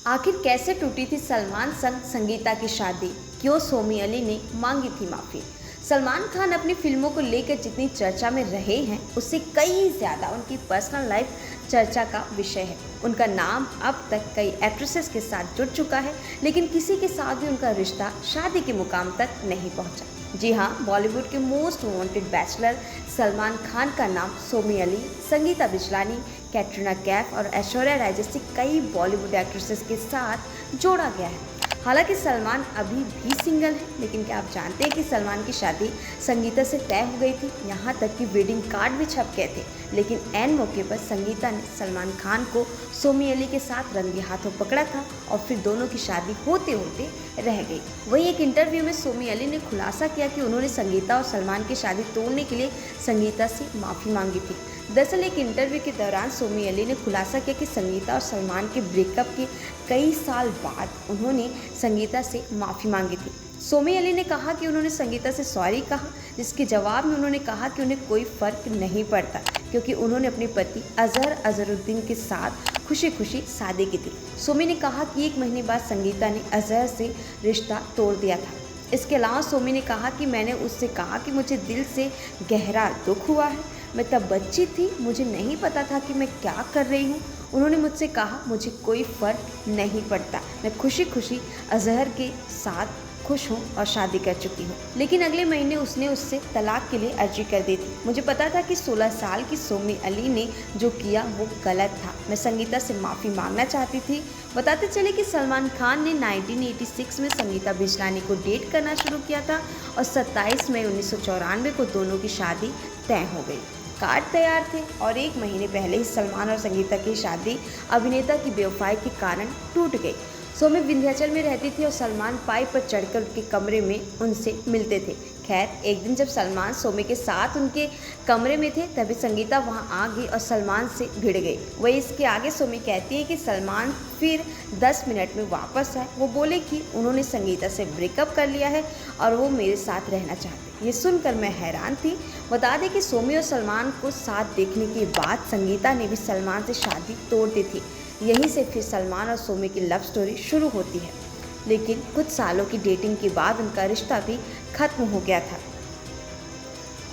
आखिर कैसे टूटी थी सलमान संग संगीता की शादी? क्यों सोमी अली ने मांगी थी माफ़ी? सलमान खान अपनी फिल्मों को लेकर जितनी चर्चा में रहे हैं, उससे कई ज़्यादा उनकी पर्सनल लाइफ चर्चा का विषय है। उनका नाम अब तक कई एक्ट्रेसेस के साथ जुड़ चुका है, लेकिन किसी के साथ भी उनका रिश्ता शादी के मुकाम तक नहीं पहुंचा। जी हाँ, बॉलीवुड के most wanted bachelor Salman Khan का नाम सोमी अली, संगीता बिजलानी, कैटरीना कैफ और ऐश्वर्या राय जैसी कई बॉलीवुड एक्ट्रेसेस के साथ जोड़ा गया है। हालांकि सलमान अभी भी सिंगल है, लेकिन क्या आप जानते हैं कि सलमान की शादी संगीता से तय हो गई थी? यहाँ तक कि वेडिंग कार्ड भी छप गए थे, लेकिन ऐन मौके पर संगीता ने सलमान खान को सोमी अली के साथ रंगे हाथों पकड़ा था और फिर दोनों की शादी होते होते रह गई। वहीं एक इंटरव्यू में सोमी अली ने खुलासा किया कि उन्होंने संगीता और सलमान की शादी तोड़ने के लिए संगीता से माफ़ी मांगी थी। दरअसल एक इंटरव्यू के दौरान सोमी अली ने खुलासा किया कि संगीता और सलमान के ब्रेकअप के कई साल बाद उन्होंने संगीता से माफ़ी मांगी थी। सोमी अली ने कहा कि उन्होंने संगीता से सॉरी कहा, जिसके जवाब में उन्होंने कहा कि उन्हें कोई फ़र्क नहीं पड़ता, क्योंकि उन्होंने अपने पति अजहर अजहरुद्दीन के साथ खुशी खुशी शादी की थी। सोमी ने कहा कि 1 महीने बाद संगीता ने अजहर से रिश्ता तोड़ दिया था। इसके अलावा सोमी ने कहा कि मैंने उससे कहा कि मुझे दिल से गहरा दुख हुआ है। मैं तब बच्ची थी, मुझे नहीं पता था कि मैं क्या कर रही हूँ। उन्होंने मुझसे कहा मुझे कोई फ़र्क नहीं पड़ता, मैं खुशी खुशी अजहर के साथ खुश हूँ और शादी कर चुकी हूँ। लेकिन अगले महीने उसने उससे तलाक के लिए अर्जी कर दी थी। मुझे पता था कि 16 साल की सोमी अली ने जो किया वो गलत था। मैं संगीता से माफ़ी मांगना चाहती थी। बताते चले कि सलमान खान ने 1986 में संगीता बिजलानी को डेट करना शुरू किया था और 27 मई 1994 को दोनों की शादी तय हो गई। कार्ड तैयार थे और 1 महीने पहले ही सलमान और संगीता की शादी अभिनेता की बेवफाई के कारण टूट गई। सोमी विंध्याचल में रहती थी और सलमान पाइप पर चढ़कर उनके कमरे में उनसे मिलते थे। खैर, एक दिन जब सलमान सोमी के साथ उनके कमरे में थे, तभी संगीता वहां आ गई और सलमान से भिड़ गई। वही इसके आगे सोमी कहती है कि सलमान फिर 10 मिनट में वापस आए। वो बोले कि उन्होंने संगीता से ब्रेकअप कर लिया है और वो मेरे साथ रहना चाहते। ये सुनकर मैं हैरान थी। बता दें कि सोमी और सलमान को साथ देखने के बाद संगीता ने भी सलमान से शादी तोड़ दी थी। यहीं से फिर सलमान और सोमी की लव स्टोरी शुरू होती है, लेकिन कुछ सालों की डेटिंग के बाद उनका रिश्ता भी खत्म हो गया था।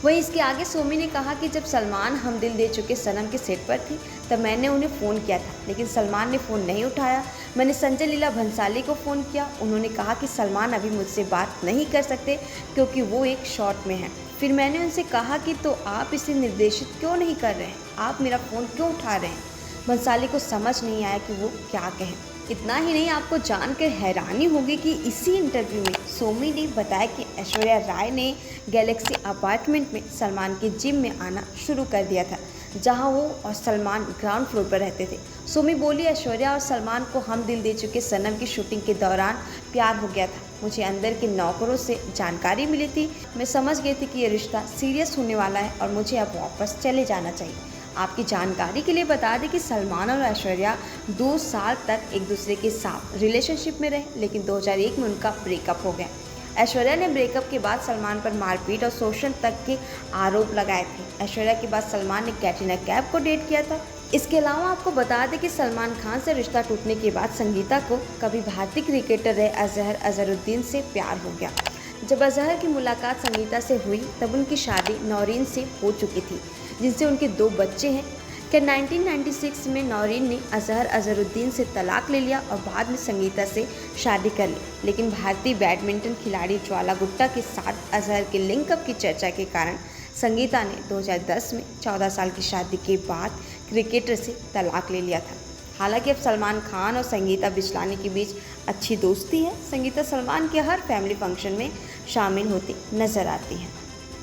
वहीं इसके आगे सोमी ने कहा कि जब सलमान हम दिल दे चुके सनम के सेट पर थी, तब मैंने उन्हें फ़ोन किया था, लेकिन सलमान ने फ़ोन नहीं उठाया। मैंने संजय लीला भंसाली को फ़ोन किया। उन्होंने कहा कि सलमान अभी मुझसे बात नहीं कर सकते क्योंकि वो एक शॉट में हैं। फिर मैंने उनसे कहा कि तो आप इसे निर्देशित क्यों नहीं कर रहे हैं, आप मेरा फ़ोन क्यों उठा रहे हैं। भंसाली को समझ नहीं आया कि वो क्या कहें। इतना ही नहीं, आपको जानकर हैरानी होगी कि इसी इंटरव्यू में सोमी ने बताया कि ऐश्वर्या राय ने गैलेक्सी अपार्टमेंट में सलमान के जिम में आना शुरू कर दिया था, जहां वो और सलमान ग्राउंड फ्लोर पर रहते थे। सोमी बोली, ऐश्वर्या और सलमान को हम दिल दे चुके सनम की शूटिंग के दौरान प्यार हो गया था। मुझे अंदर के नौकरों से जानकारी मिली थी। मैं समझ गई थी कि ये रिश्ता सीरियस होने वाला है और मुझे अब वापस चले जाना चाहिए। आपकी जानकारी के लिए बता दें कि सलमान और ऐश्वर्या 2 साल तक एक दूसरे के साथ रिलेशनशिप में रहे, लेकिन 2001 में उनका ब्रेकअप हो गया। ऐश्वर्या ने ब्रेकअप के बाद सलमान पर मारपीट और शोषण तक के आरोप लगाए थे। ऐश्वर्या के बाद सलमान ने कैटरीना कैफ को डेट किया था। इसके अलावा आपको बता दें कि सलमान खान से रिश्ता टूटने के बाद संगीता को कभी भारतीय क्रिकेटर रहे अजहर अजहरुद्दीन से प्यार हो गया। जब अजहर की मुलाकात संगीता से हुई, तब उनकी शादी नौरीन से हो चुकी थी, जिनसे उनके 2 बच्चे हैं। क्या 1996 में नौरीन ने अजहर अजहरुद्दीन से तलाक ले लिया और बाद में संगीता से शादी कर ली, लेकिन भारतीय बैडमिंटन खिलाड़ी ज्वाला गुट्टा के साथ अजहर के लिंकअप की चर्चा के कारण संगीता ने 2010 में 14 साल की शादी के बाद क्रिकेटर से तलाक ले लिया था। हालांकि अब सलमान खान और संगीता बिजलानी के बीच अच्छी दोस्ती है। संगीता सलमान के हर फैमिली फंक्शन में शामिल होती नजर आती हैं।